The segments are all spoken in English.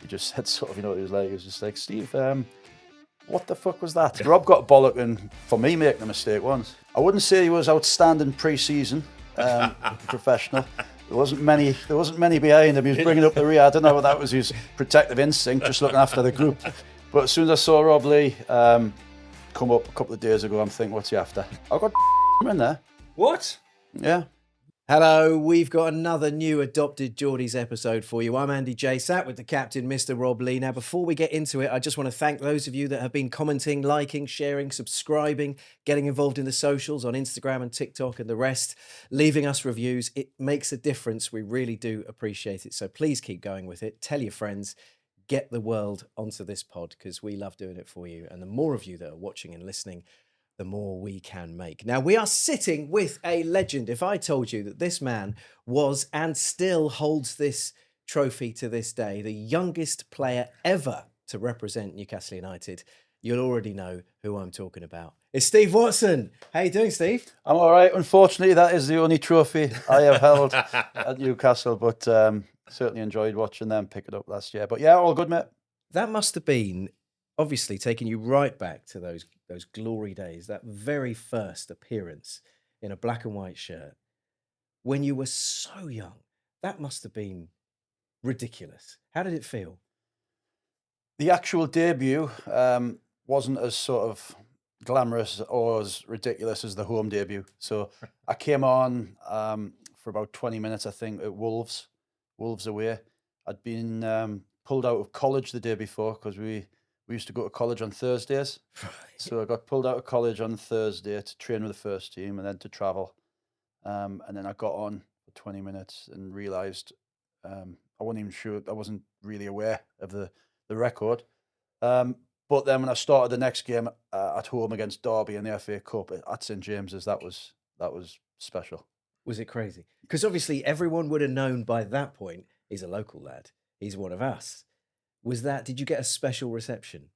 he just said sort of, he was just like, Steve, what the fuck was that? Rob got a bollocking for me making a mistake once. I wouldn't say he was outstanding pre-season, professional. There wasn't many behind him. He was bringing up the rear. I don't know what that was. His protective instinct, just looking after the group. But as soon as I saw Rob Lee come up a couple of days ago, I'm thinking, what's he after? I got in there. What? Yeah. Hello, we've got another new Adopted Geordies episode for you. I'm Andy Jaye, sat with the captain, Mr. Rob Lee. Now, before we get into it, I just want to thank those of you that have been commenting, liking, sharing, subscribing, getting involved in the socials on Instagram and TikTok and the rest, leaving us reviews. It makes a difference. We really do appreciate it. So please keep going with it. Tell your friends. Get the world onto this pod because we love doing it for you. And the more of you that are watching and listening, the more we can make. Now, we are sitting with a legend. If I told you that this man was and still holds this trophy to this day, the youngest player ever to represent Newcastle United, you'll already know who I'm talking about. It's Steve Watson. How you doing, Steve? I'm all right. Unfortunately, that is the only trophy I have held at Newcastle, but certainly enjoyed watching them pick it up last year. But yeah, all good, mate. That must have been obviously taking you right back to those glory days, that very first appearance in a black and white shirt when you were so young. That must have been ridiculous. How did it feel? The actual debut wasn't as sort of glamorous or as ridiculous as the home debut. So I came on for about 20 minutes, I think, at Wolves away. I'd been pulled out of college the day before because we used to go to college on Thursdays. So I got pulled out of college on Thursday to train with the first team and then to travel. And then I got on for 20 minutes and realised I wasn't even sure, I wasn't really aware of the record. But then when I started the next game at home against Derby in the FA Cup at St James's, that was special. Was it crazy? Because obviously everyone would have known by that point, he's a local lad. He's one of us. Did you get a special reception?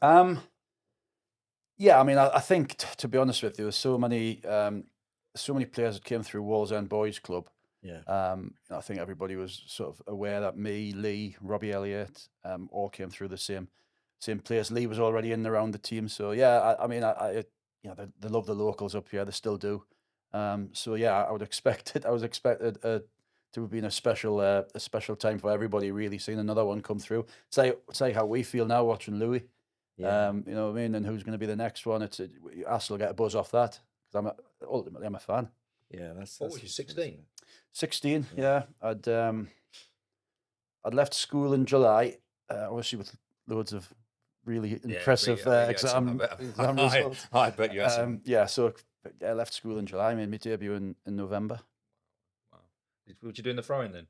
Yeah, I mean, I think, to be honest with you, there's so many players that came through Wallsend Boys Club. Yeah. I think everybody was sort of aware that me, Lee, Robbie Elliott, all came through the same place. Lee was already in and around the team, so yeah. I mean, they love the locals up here. They still do. So yeah, I would expect it. I was expected to have been a special time for everybody. Really seeing another one come through. Say how we feel now watching Louis. Yeah. You know what I mean, and who's going to be the next one? Arsenal get a buzz off that because ultimately I'm a fan. Yeah, that's What was you, 16? 16, yeah. I'd left school in July, obviously with loads of really impressive exam results. I bet you had some. Yeah, so I left school in July, made my debut in November. Wow. What you do in the throwing then?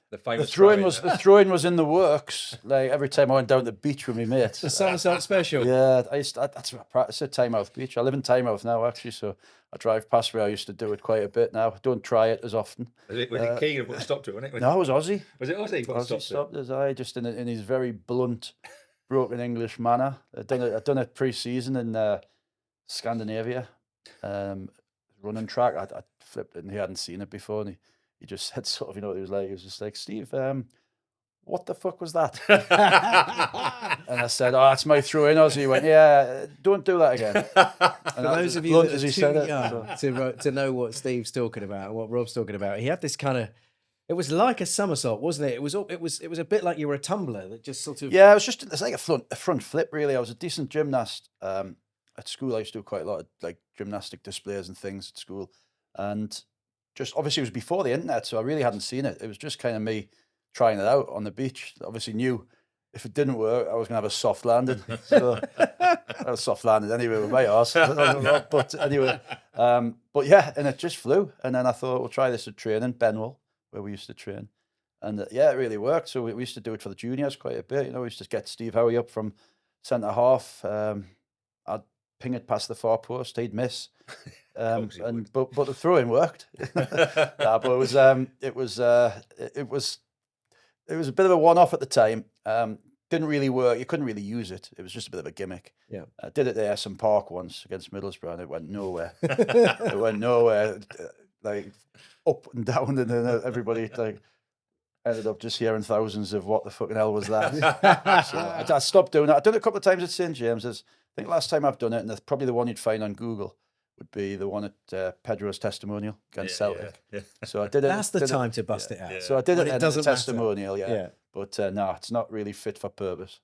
The throwing was in the works. Like every time I went down to the beach with my mates. The Somerset Special. Yeah, that's what I practice at Tynemouth Beach. I live in Tynemouth now, actually, so I drive past where I used to do it quite a bit now. I don't try it as often. Was it Keegan who stopped it, wasn't it? No, it was Aussie. Was it Aussie? Aussie stopped us, just in his very blunt, broken English manner. I'd done it pre-season in Scandinavia, running track. I flipped it and he hadn't seen it before, and he just said sort of, he was just like, Steve, what the fuck was that? And I said, oh, that's my throw in, Aussie. He went, yeah, don't do that again. For those of you that are too young to know what Steve's talking about and what Rob's talking about, he had this kind of, it was like a somersault, wasn't it? It was a bit like you were a tumbler that just sort of... Yeah, it's like a front flip, really. I was a decent gymnast. At school, I used to do quite a lot of like gymnastic displays and things at school. And just obviously it was before the internet, so I really hadn't seen it. It was just kind of me trying it out on the beach. Obviously knew if it didn't work, I was going to have a soft landing. So I was soft landed anyway with my arse. But anyway, but yeah, and it just flew. And then I thought, we'll try this at training, Benwell, where we used to train. And yeah, it really worked. So we used to do it for the juniors quite a bit. We used to get Steve Howie up from centre half. I'd ping it past the far post, he'd miss. But the throwing worked. But it was a bit of a one-off at the time. Didn't really work. You couldn't really use it. It was just a bit of a gimmick. Yeah. I did it at Ayerson Park once against Middlesbrough, and it went nowhere. It went nowhere. Like up and down, and then everybody like ended up just hearing thousands of what the fucking hell was that. So I stopped doing that. I've done it a couple of times at St James's. I think last time I've done it, and probably the one you'd find on Google would be the one at Pedro's testimonial against Celtic. Yeah. So I did it. That's the time to bust it out. Yeah. So I did When it it in the doesn't matter. testimonial, yeah. Yeah. But no, it's not really fit for purpose.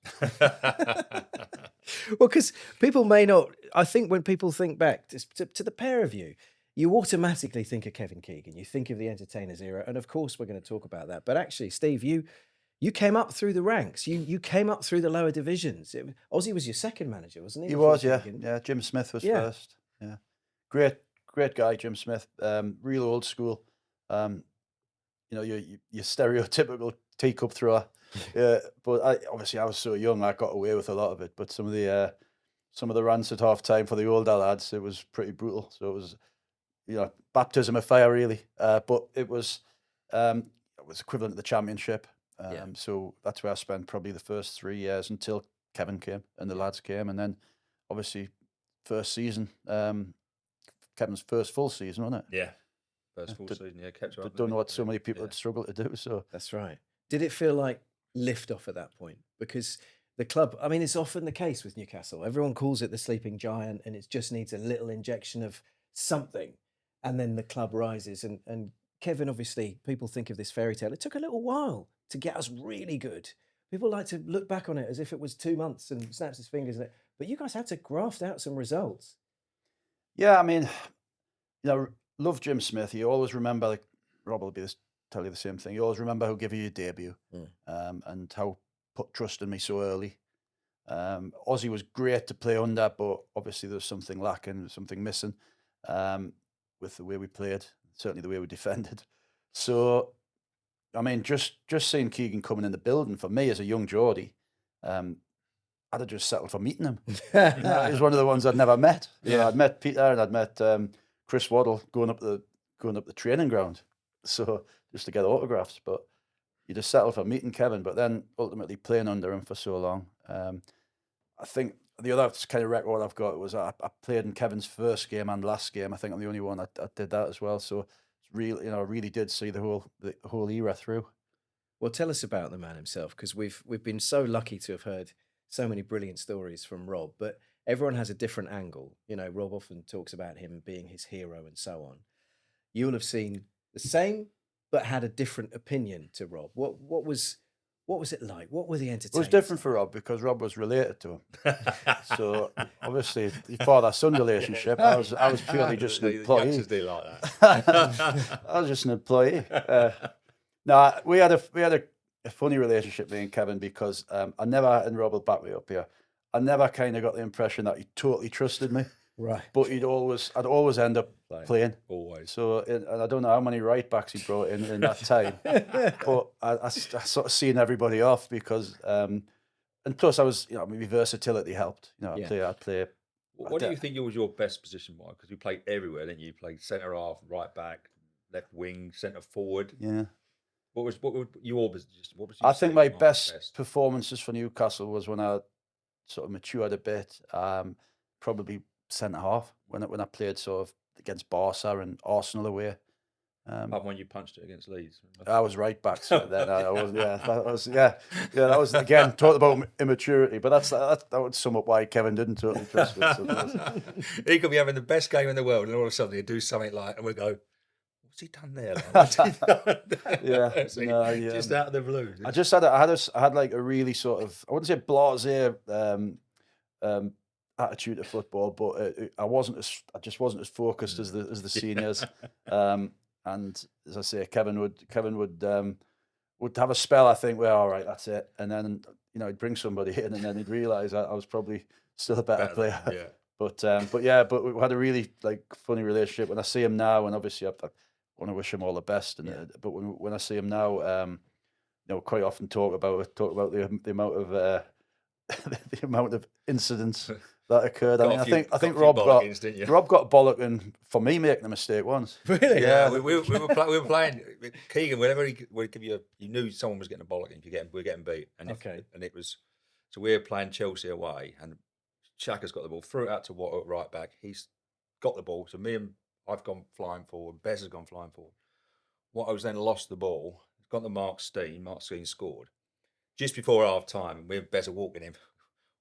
Well, because people may not. I think when people think back to the pair of you, you automatically think of Kevin Keegan. You think of the entertainers era, and of course, we're going to talk about that. But actually, Steve, you came up through the ranks. You came up through the lower divisions. Ozzy was your second manager, wasn't he? He before was, yeah. Keegan? Yeah, Jim Smith was Yeah. first. Yeah. Great guy, Jim Smith. Real old school. You know, your stereotypical teacup thrower. Yeah, but obviously I was so young, I got away with a lot of it. But some of the rants at half time for the older lads, it was pretty brutal. So it was, you know, baptism of fire, really. But it was equivalent to the championship. So that's where I spent probably the first 3 years until Kevin came and the lads came, and then obviously first season, Kevin's first full season, wasn't it? Yeah. First full season, yeah, kept you up. Done what so many people had struggled to do. So That's right. Did it feel like lift off at that point? Because the club, I mean, it's often the case with Newcastle. Everyone calls it the sleeping giant, and it just needs a little injection of something, and then the club rises. And Kevin, obviously, people think of this fairy tale. It took a little while to get us really good. People like to look back on it as if it was 2 months and snaps his fingers. But you guys had to graft out some results. yeah, I mean, you know, love Jim Smith. You always remember, like Rob will tell you the same thing. You always remember who gave you your debut, and how put trust in me so early. Ozzy was great to play under, but obviously there was something lacking, something missing, with the way we played, certainly the way we defended. So, I mean, just seeing Keegan coming in the building for me as a young Geordie, I'd have just settled for meeting him. He was one of the ones I'd never met. You know, I'd met Peter and I'd met Chris Waddle going up the training ground, so just to get autographs. But you just settle for meeting Kevin, but then ultimately playing under him for so long. I think the other kind of record I've got was I played in Kevin's first game and last game. I think I'm the only one I did that as well. So it's really, you know, I really did see the whole era through. Well, tell us about the man himself, because we've been so lucky to have heard so many brilliant stories from Rob, but everyone has a different angle. You know, Rob often talks about him being his hero and so on. You'll have seen the same, but had a different opinion to Rob. What was it like? What were the entertainers? It was different for Rob because Rob was related to him. So obviously the father-son relationship. I was purely just an employee. Youngsters do like that. I was just an employee. No, we had a funny relationship, me and Kevin, because I never, and Rob will back me up here, I never kind of got the impression that he totally trusted me. Right. But I'd always end up playing. Always. So, and I don't know how many right backs he brought in that time, but I sort of seen everybody off because, and plus I was, you know, maybe versatility helped. You know, I'd play. What do you think was your best position, Mike? Because you played everywhere, didn't you? You played centre half, right back, left wing, centre forward. Yeah. What was your position? What was I think my best performances for Newcastle was when I sort of matured a bit. Probably centre half when I played sort of against Barca and Arsenal away. Apart when you punched it against Leeds. I was right back so then. That was again talk about immaturity, but that would sum up why Kevin didn't totally trust me. So he could be having the best game in the world, and all of a sudden he'd do something like, and we go, "What's he done there?" Like, what's he done there? Just out of the blue. I had like a really sort of, I wouldn't say blasé attitude to football, but I just wasn't as focused as the seniors. And as I say, Kevin would have a spell, I think, where all right, that's it, and then, you know, he'd bring somebody in, and then he'd realise I was probably still a better player. Yeah. But we had a really like funny relationship. When I see him now, and obviously I want to wish him all the best, and but when I see him now, you know, quite often talk about the amount of the amount of incidents that occurred. I think Rob got bollocking for me making a mistake once. Really? Yeah, we were playing Keegan. Whenever he would give you, you knew someone was getting a bollocking. We were getting beat, and it was so we were playing Chelsea away, and Shaka's got the ball, threw it out to Watt at right back. He's got the ball, so I've gone flying forward. Bez has gone flying forward. Watto's then lost the ball, got the Mark Steen scored. Just before half time, we were better walking in.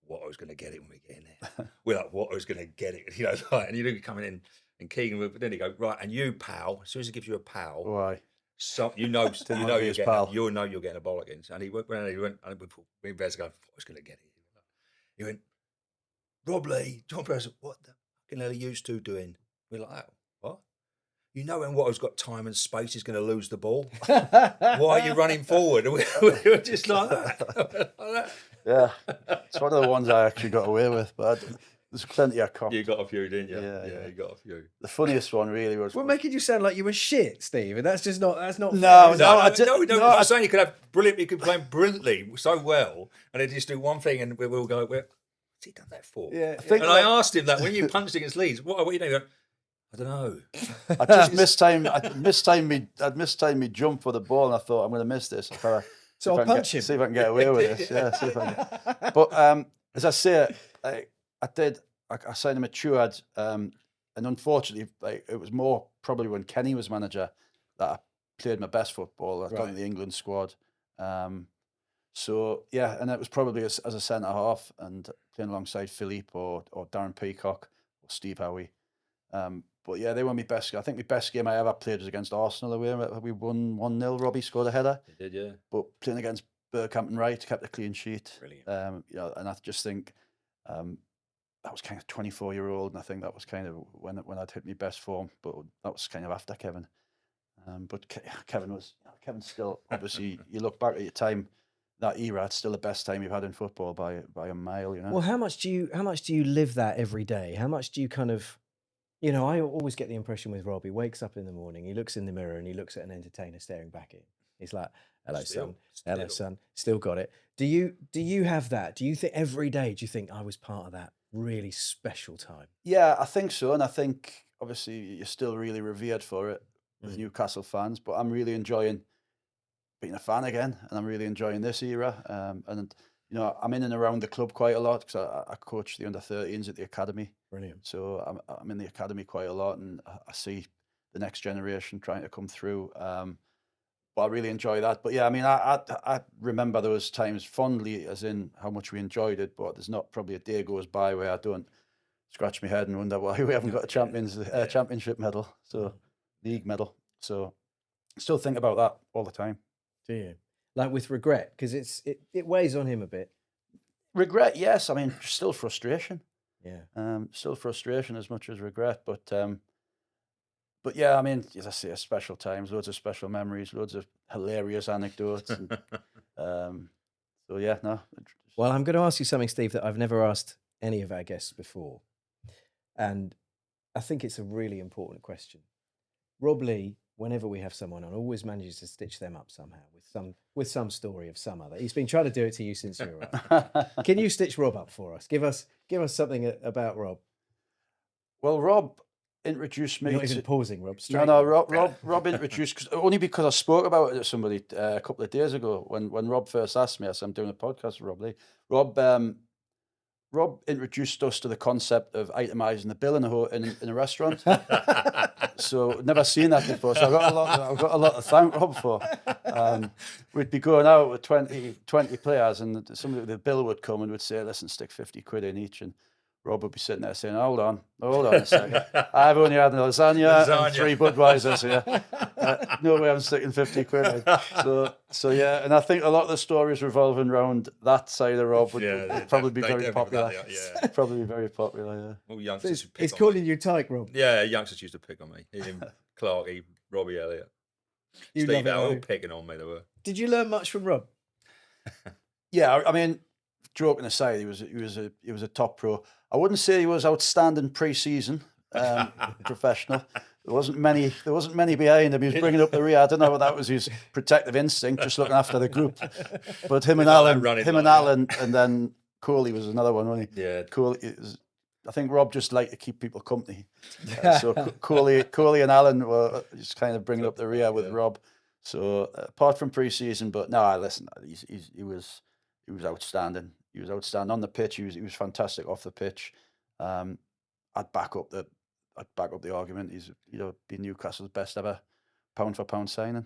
What I was going to get it when we get in there. We're like, what I was going to get it. You know, like, and you're coming in, and Keegan would, then he go, right, and you, pal, as soon as he gives you a pal, Why? so you know you're getting a bollocking. And he went, and we better go, I was going to get it. He went, Rob Lee, John President, what the fucking hell are you two doing? We're like, oh, what? You know when Watto's got time and space, he's going to lose the ball. Why are you running forward? And we were just like that. Yeah, it's one of the ones I actually got away with, but there's plenty of cops. You got a few, didn't you? Yeah, you got a few. The funniest one really was... We're making you sound like you were shit, Steve, and that's not No, I'm saying you could have brilliant. You could play brilliantly so well, and then just do one thing, and we'll go, what's he done that for? Yeah, I asked him that when you punched against Leeds, what are you doing? I don't know. I just mistimed. I'd mistimed me jump for the ball, and I thought I'm going to miss this. So I'll punch him. See if I can get away with this. Yeah, see if I can. But as I say, I signed a mature ad, and unfortunately, it was more probably when Kenny was manager that I played my best football. I got in the England squad. So yeah, and it was probably as a centre half and playing alongside Philippe or Darren Peacock or Steve Howie. But yeah, they were my best. I think my best game I ever played was against Arsenal away. We won 1-0. Robbie scored a header. He did, yeah. But playing against Bergkamp and Wright, kept a clean sheet. Brilliant. You know, and I just think that was kind of 24-year-old, and I think that was kind of when I'd hit my best form. But that was kind of after Kevin. But Kevin's still, obviously, you look back at your time, that era, it's still the best time you've had in football by a mile, you know. Well, how much do you live that every day? How much do you kind of, you know, I always get the impression with Rob, he wakes up in the morning, he looks in the mirror and he looks at an entertainer staring back at him. He's like, hello, son. Hello, son. Still got it. Do you have that? Do you think every day, do you think I was part of that really special time? Yeah, I think so. And I think, obviously, you're still really revered for it with Newcastle fans, but I'm really enjoying being a fan again, and I'm really enjoying this era. And you know, I'm in and around the club quite a lot because I coach the under-13s at the academy. Brilliant. So I'm in the academy quite a lot, and I see the next generation trying to come through. But I really enjoy that. But yeah, I mean, I remember those times fondly, as in how much we enjoyed it. But there's not probably a day goes by where I don't scratch my head and wonder why we haven't got a championship medal, so league medal. So I still think about that all the time. Do you? Like with regret, because it weighs on him a bit. Regret, yes. I mean, still frustration. Yeah. Still frustration as much as regret, but yeah, I mean, as I say, special times, loads of special memories, loads of hilarious anecdotes. And, so yeah, no. Well, I'm going to ask you something, Steve, that I've never asked any of our guests before, and I think it's a really important question. Rob Lee, whenever we have someone on, always manages to stitch them up somehow with some story of some other. He's been trying to do it to you since you were up. Can you stitch Rob up for us? Give us something about Rob. Well, Rob introduced me. You're not even pausing, Rob. No. Rob introduced only because I spoke about it to somebody a couple of days ago when Rob first asked me. I said I'm doing a podcast with Rob Lee. Rob introduced us to the concept of itemising the bill in a restaurant. So never seen that before. So I've got a lot to thank Rob for. We'd be going out with 20 players, and the bill would come and would say, "Listen, stick 50 quid in each." And Rob would be sitting there saying, hold on a second. I've only had a lasagna and 3 Budweisers here. No way I'm sticking 50 quid in. So yeah, and I think a lot of the stories revolving around that side of Rob would probably be very popular. Probably very popular, yeah. All youngsters He's calling you Tyke, Rob. Yeah, youngsters used to pick on me. Him, Clarkey, Robbie Elliott. Steve all picking on me, they were. Did you learn much from Rob? Yeah, I mean, joking aside, he was a top pro. I wouldn't say he was outstanding pre-season professional. There wasn't many behind him. He was bringing up the rear. I don't know whether that was his protective instinct, just looking after the group. But him and Alan, and then Coley was another one, wasn't he? Yeah. Coley. I think Rob just liked to keep people company. So Coley and Alan were just kind of bringing up the rear with Rob. So apart from pre-season, but no, listen, he was outstanding. He was outstanding on the pitch. He was fantastic off the pitch. I'd back up the argument. He's been Newcastle's best ever pound for pound signing.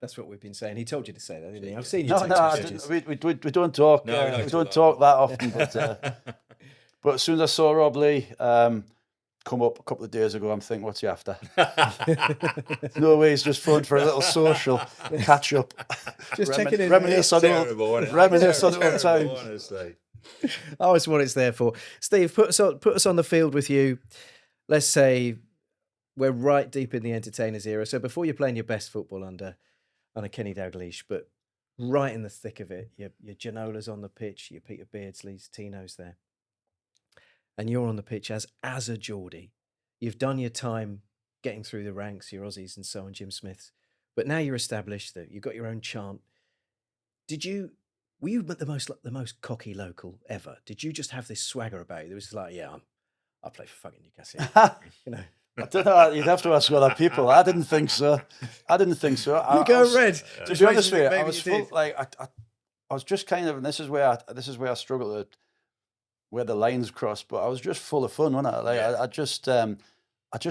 That's what we've been saying. He told you to say that, didn't he? I've seen you. No, text messages. we don't talk. No, We don't talk that often. But as soon as I saw Rob Lee come up a couple of days ago, I'm thinking, what's he after? No way, he's just phoned for a little social catch up. Just checking in. Reminisce on old times. Honestly. Oh, it's what it's there for. Steve, put us on the field with you. Let's say we're right deep in the entertainers era. So before you're playing your best football under Kenny Dalglish, but right in the thick of it, your Janola's on the pitch, your Peter Beardsley's, Tino's there. And you're on the pitch as a Geordie. You've done your time getting through the ranks, your Aussies and so on, Jim Smiths. But now you're established, that you've got your own chant. Were you the most cocky local ever? Did you just have this swagger about you? It was like, yeah, I play for fucking Newcastle. You know. I don't know. You'd have to ask other people. I didn't think so. You go red. To be honest with you, I was full, like I was just kind of, and this is where I struggle to where the lines cross. But I was just full of fun, wasn't I? Like I just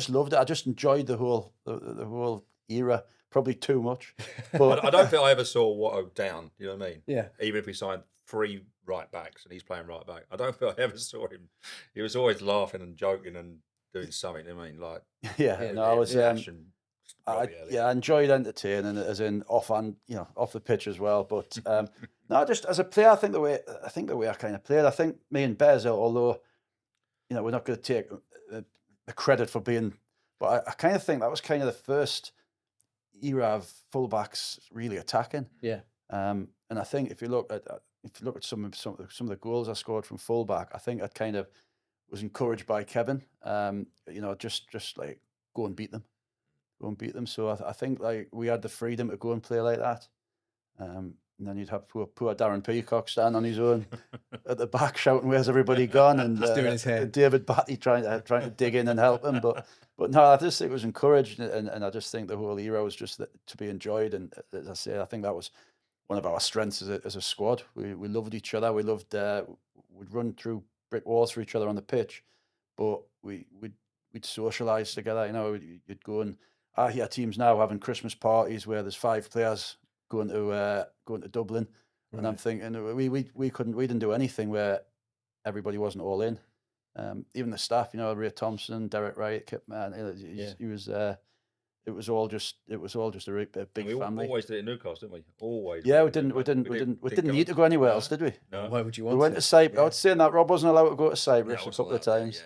loved it. I just enjoyed the whole era. Probably too much. But I don't think I ever saw Watto down. You know what I mean? Yeah. Even if we signed 3 right backs and he's playing right back, I don't think I ever saw him. He was always laughing and joking and doing something. I mean, like I was. I enjoyed entertaining, as in off the pitch as well. But no, just as a player, I think the way I kind of played. I think me and Bez, although we're not going to take the credit for being, but I kind of think that was kind of the first era of fullbacks really attacking. Yeah. And I think if you look at some of the goals I scored from fullback, I think that kind of was encouraged by Kevin. Just like go and beat them. So I think like we had the freedom to go and play like that. And then you'd have poor Darren Peacock standing on his own at the back shouting, "Where's everybody gone?" And doing his hair. David Batty trying to dig in and help him. But no, I just think it was encouraged, and I just think the whole era was just to be enjoyed. And as I say, I think that was one of our strengths as a squad. We loved each other. We loved we'd run through brick walls for each other on the pitch, but we'd socialise together. You'd go and I hear teams now having Christmas parties where there's 5 players going to Dublin, right. And I'm thinking we didn't do anything where everybody wasn't all in. Even the staff, Ray Thompson, Derek Wright, Kip Man, he was. It was all just a big family. We always did it in Newcastle, didn't we? Always. Yeah, we didn't need to go anywhere else, did we? No. Why would you want? We went to Cyprus. I was saying that Rob wasn't allowed to go to Cyprus a couple of times.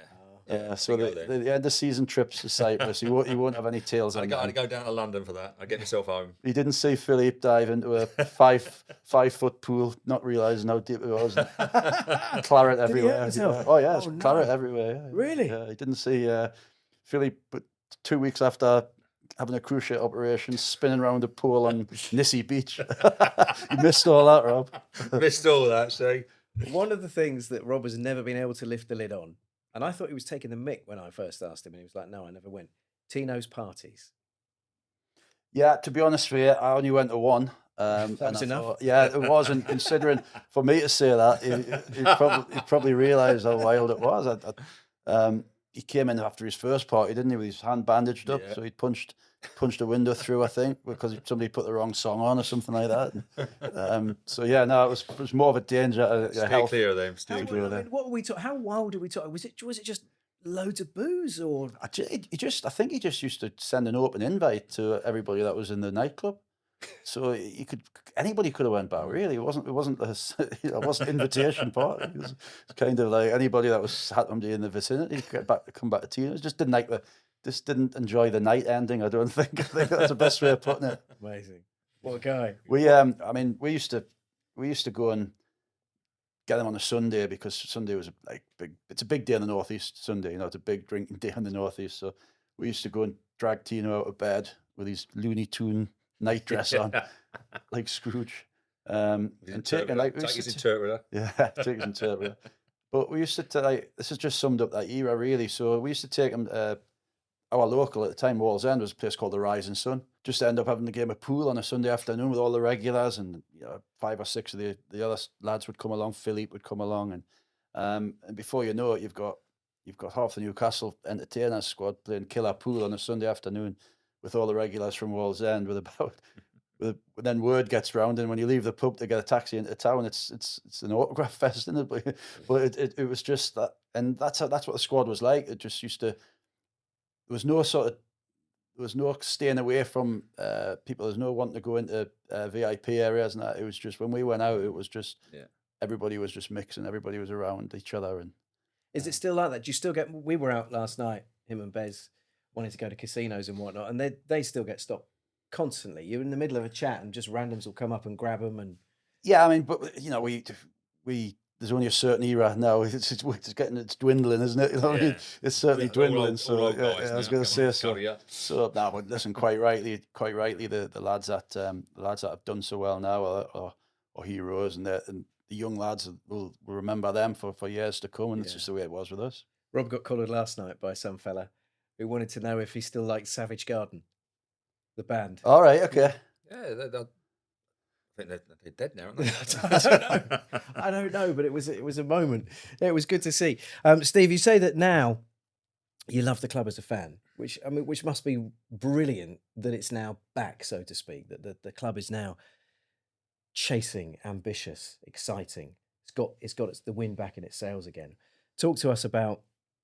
Yeah, so the end of season trips to Cyprus, he won't have any tails on. I'd go down to London for that. I'd get myself home. He didn't see Philippe dive into a 5-foot pool, not realising how deep it was. Claret everywhere. Oh yeah, it's claret everywhere. Yeah. Really? Yeah, he didn't see Philippe, but 2 weeks after having a cruciate operation, spinning around a pool on Nissy Beach. You missed all that, Rob. Missed all that, see? One of the things that Rob has never been able to lift the lid on, and I thought he was taking the mick when I first asked him, and he was like, "No, I never went." Tino's parties. Yeah, to be honest with you, I only went to one. That was enough. Thought, yeah, it wasn't. Considering for me to say that, he probably realised how wild it was. He came in after his first party, didn't he, with his hand bandaged up? Yeah. So he punched a window through, I think, because somebody put the wrong song on or something like that. So yeah, no, it was more of a danger. Stay clear of them. Stay clear of them. What were we talking? How wild did we talk? Was it just loads of booze, or I think he just used to send an open invite to everybody that was in the nightclub. So anybody could have went back. Really, it wasn't an invitation party. It was kind of like anybody that was happened to be in the vicinity come back to Tino's. Just didn't enjoy the night ending. I don't think. I think that's the best way of putting it. Amazing. What a guy. We used to go and get them on a Sunday, because Sunday was it's a big day in the Northeast. Sunday, it's a big drinking day in the Northeast. So we used to go and drag Tino out of bed with his Looney Tune night dress on, like Scrooge, and take his interpreter. Yeah, take his interpreter. But we used to this has just summed up that era really. So we used to take him. Our local at the time, Wallsend, was a place called the Rising Sun. Just to end up having the game of pool on a Sunday afternoon with all the regulars, and 5 or 6 of the other lads would come along. Philippe would come along, and before you know it, you've got half the Newcastle entertainers squad playing killer pool on a Sunday afternoon with all the regulars from Wallsend with then word gets round, and when you leave the pub to get a taxi into town, it's an autograph fest, isn't it? But it was just that, and that's what the squad was like. It just used to. There was no staying away from people. There's no wanting to go into VIP areas and that. It was just when we went out, it was just everybody was just mixing. Everybody was around each other. And is it still like that? Do you still get? We were out last night, him and Bez, wanting to go to casinos and whatnot, and they still get stopped constantly. You're in the middle of a chat and just randoms will come up and grab them. And yeah, I mean, but you know, we there's only a certain era now. It's dwindling, isn't it? You know what I mean? It's certainly dwindling. So I was going to say so. No, but listen, quite rightly, the lads that have done so well now are heroes, and the young lads will remember them for years to come, and it's just the way it was with us. Rob got collared last night by some fella who wanted to know if he still liked Savage Garden, the band. All right, okay. Yeah, I think they're dead now, aren't they? I don't know, but it was a moment. It was good to see. Steve, you say that now you love the club as a fan, which must be brilliant that it's now back, so to speak. That the club is now chasing, ambitious, exciting. It's got the wind back in its sails again. Talk to us about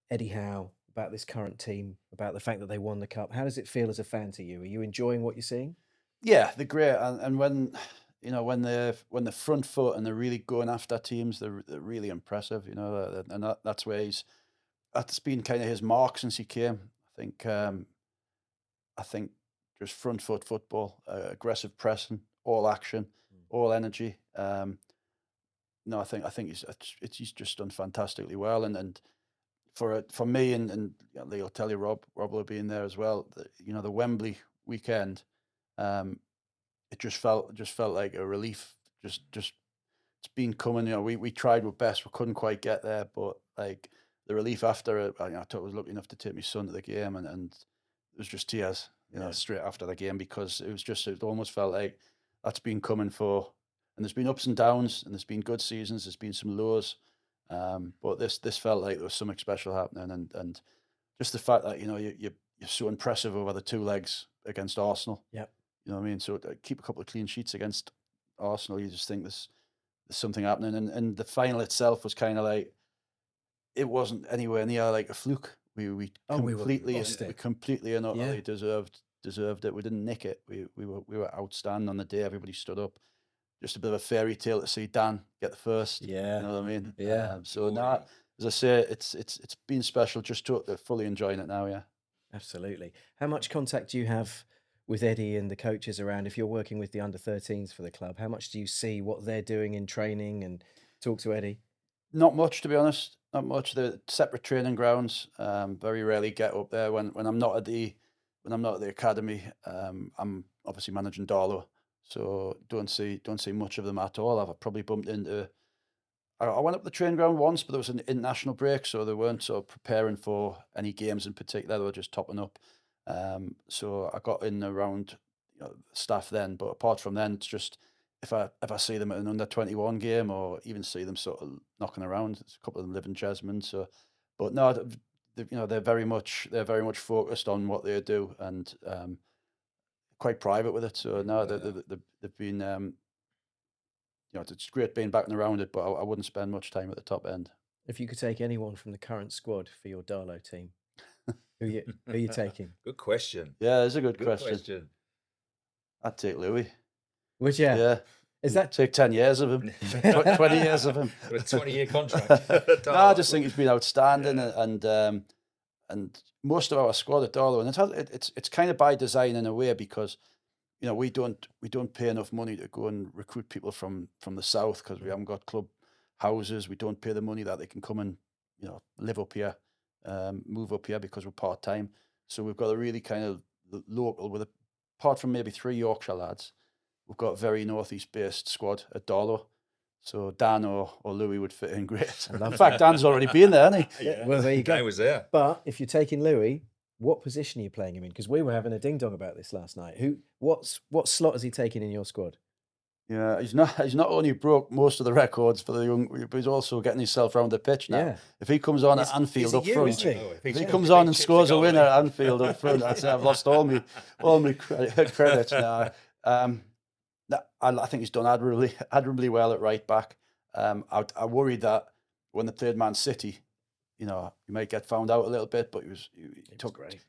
Eddie Howe, about this current team, about the fact that they won the cup. How does it feel as a fan to you? Are you enjoying what you're seeing? Yeah, they're great, and when they're front foot and they're really going after teams, they're really impressive. And that's where that's been kind of his mark since he came. I think just front foot football, aggressive pressing, all action, all energy. I think he's just done fantastically well, and for me and they'll tell you Rob will be in there as well. The Wembley weekend. It just felt like a relief. Just it's been coming. We tried our best. We couldn't quite get there, but like the relief after it. I was lucky enough to take my son to the game, and it was just tears. Straight after the game, because it almost felt like that's been coming for. And there's been ups and downs, and there's been good seasons. There's been some lows, but this felt like there was something special happening, and just the fact that you're so impressive over the two legs against Arsenal. Yeah. You know what I mean? So to keep a couple of clean sheets against Arsenal, you just think there's something happening. And the final itself was kind of like, it wasn't anywhere near like a fluke. We completely and utterly deserved it. We didn't nick it. We were outstanding on the day. Everybody stood up. Just a bit of a fairy tale to see Dan get the first. Yeah. You know what I mean? Yeah. As I say, it's been special. Just fully enjoying it now. Yeah. Absolutely. How much contact do you have with Eddie and the coaches around? If you're working with the under-13s for the club, how much do you see what they're doing in training and talk to Eddie? Not much, to be honest. Not much. They're separate training grounds. Very rarely get up there when I'm not at the academy. I'm obviously managing Darlow, so don't see much of them at all. I've probably bumped into. I went up the training ground once, but there was an international break, so they weren't sort of preparing for any games in particular. They were just topping up. So I got in around staff then, but apart from then, it's just if I see them at an under-21 game, or even see them sort of knocking around. There's a couple of them live in Jesmond, so but no, they're very much focused on what they do, and quite private with it. So no, they've been it's great being back and around it, but I wouldn't spend much time at the top end. If you could take anyone from the current squad for your Darlow team, who are you taking? Good question. Yeah, it's a good question. I'd take Louis. Would you? Yeah. Is that take 10 years of him, 20 years of him? A 20-year contract. No, I just think he's been outstanding, and most of our squad at Darlow, and it's kind of by design in a way, because we don't pay enough money to go and recruit people from the south, because we haven't got club houses. We don't pay the money that they can come and live up here, move up here, because we're part time. So we've got a really kind of local, apart from maybe 3 Yorkshire lads, we've got a very northeast based squad at Darlow. So Dan or Louis would fit in great. In fact, Dan's already been there, hasn't he? Yeah. Well, there you go. Dan was there. But if you're taking Louis, what position are you playing him in? Because we were having a ding dong about this last night. What slot is he taking in your squad? Yeah, he's not only broke most of the records for the young, but he's also getting himself around the pitch now. Yeah. If he comes on at Anfield up front, if he comes on and scores a winner at Anfield up front, I'd say I've lost all my credit now. I think he's done admirably well at right back. I worried that when they played Man City, you know, he might get found out a little bit, but he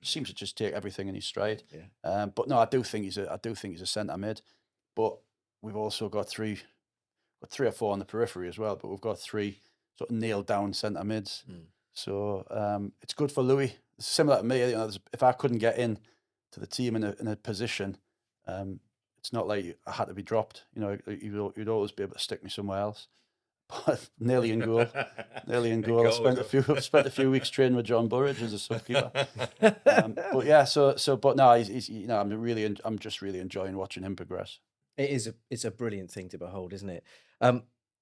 seems to just take everything in his stride. Yeah. But no, I do think he's a centre mid. But we've also got three or four on the periphery as well. But we've got three sort of nailed down centre mids. So it's good for Louis. It's similar to me. You know, if I couldn't get in to the team in a position, it's not like I had to be dropped. You know, you'd always be able to stick me somewhere else. But nearly in goal. I spent a few weeks training with John Burridge as a subkeeper. But yeah, but no, he's you know, I'm just really enjoying watching him progress. It's a brilliant thing to behold, isn't it?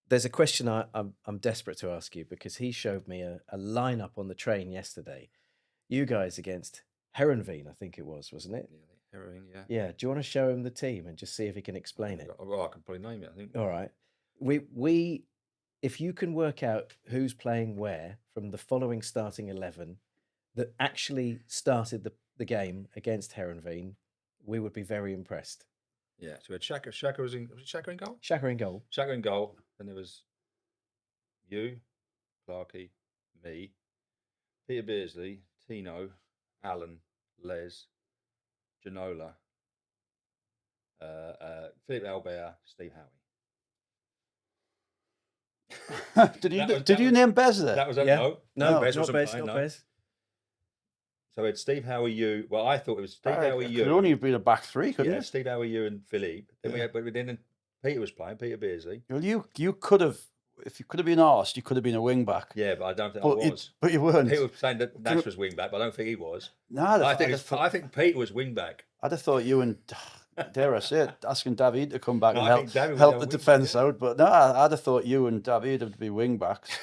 There's a question I'm desperate to ask you, because he showed me a lineup on the train yesterday. You guys against Heerenveen, I think it was, wasn't it? Yeah, Heerenveen, yeah. Yeah. Do you want to show him the team and just see if he can explain it? Well, I can probably name it, I think. All right. We if you can work out who's playing where from the following starting 11 that actually started the game against Heerenveen, we would be very impressed. Yeah, so we had Shaka. Shaka was Shaka in goal? Shaka in goal. Shaka in goal. Then there was you, Clarkey, me, Peter Beardsley, Tino, Alan, Les, Janola, Philip Albert, Steve Howie. Did you name Bez there? That was No, Bez not wasn't Bez, playing, not no. Bez. So it's Steve Howie, you. Well, I thought it was Steve Howie, you. Could only have been a back three, couldn't Yeah, it? Steve Howie, you, and Philippe. Then we then Peter was playing. Peter Beardsley. Well, you could have, if you could have been asked, you could have been a wing back. Yeah, but I don't think I was. But you weren't. He was saying that Nash was wing back, but I don't think he was. No, I think Peter was wing back. I'd have thought you and, dare I say it, asking David to come back No, and I think David help was the our wing defence back, yeah. out. But no, I'd have thought you and David would be wing backs.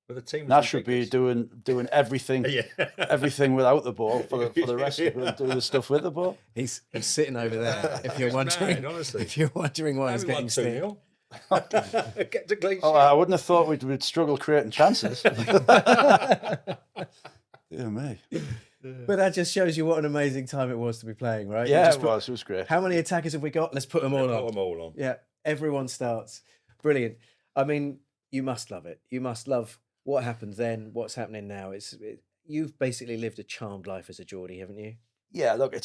But the team was Nash would be ridiculous. doing everything, Yeah. everything without the ball for the rest of them doing the stuff with the ball. He's sitting over there. If you're He's wondering, mad, honestly. if you're wondering why he's We won getting stick. 2-0. Get to clean Oh, sheet. I wouldn't have thought we'd struggle creating chances. Dear me. But that just shows you what an amazing time it was to be playing, right? You Yeah, just it put- was great. How many attackers have we got? Let's put them all Put on. them all on. Yeah, everyone starts. Brilliant. I mean, you must love it. You must love what happened then, what's happening now. You've basically lived a charmed life as a Geordie, haven't you? Yeah, look,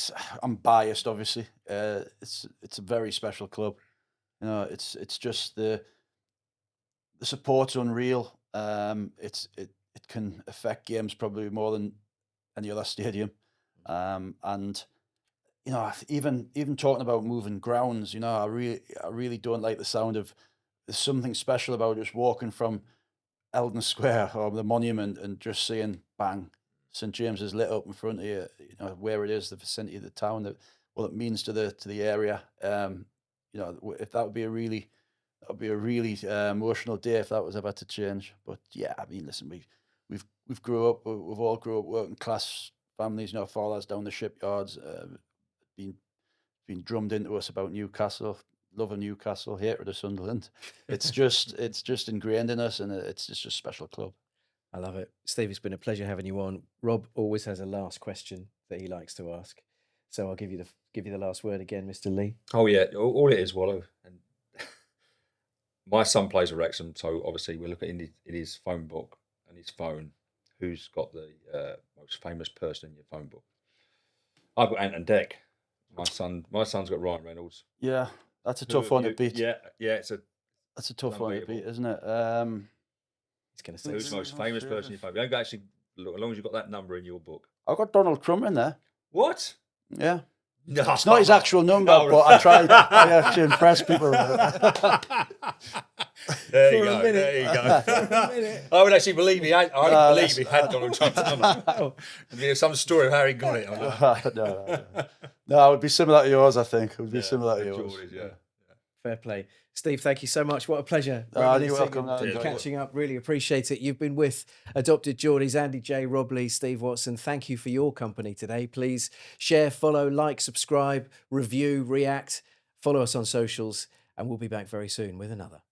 I'm biased, obviously. It's a very special club. You know, it's just the support's unreal. It can affect games probably more than any other stadium. And you know, even talking about moving grounds, you know, I really don't like the sound of. There's something special about just walking from Eldon Square or the Monument and just seeing bang, St James's lit up in front of you. You know where it is, the vicinity of the town, what it means to the area. You know, if that would be a really emotional day if that was ever to change. But yeah, I mean, listen, we've all grew up working class families. You know, fathers down the shipyards, been drummed into us about Newcastle. Love of Newcastle, hatred of Sunderland. It's just ingrained in us, and it's just a special club. I love it. Steve, it's been a pleasure having you on. Rob always has a last question that he likes to ask. So I'll give you the last word again, Mr. Lee. Oh yeah, all it is, Wallow. And my son plays for Wrexham, so obviously we look at in his phone book and his phone, who's got the most famous person in your phone book. I've got Ant and Deck. My son's got Ryan Reynolds. Yeah, that's a tough one to beat. Yeah, that's a tough one to beat, isn't it? He's going to say Who's the most famous person in your phone book? You don't actually look, as long as you've got that number in your book. I've got Donald Trump in there. What? Yeah. No, It's not his actual number, but I tried to impress people. There you go. There you go. I would actually believe he had. I would believe he had Donald Trump's number. There'd be some story of how he got it. No, it would be similar to yours, I think. It would be similar to yours. Geordies, yeah. Fair play. Steve, thank you so much. What a pleasure. You're Reminiscing welcome. and Yeah. catching up. Really appreciate it. You've been with Adopted Geordies, Andy Jaye, Rob Lee, Steve Watson. Thank you for your company today. Please share, follow, like, subscribe, review, react. Follow us on socials, and we'll be back very soon with another.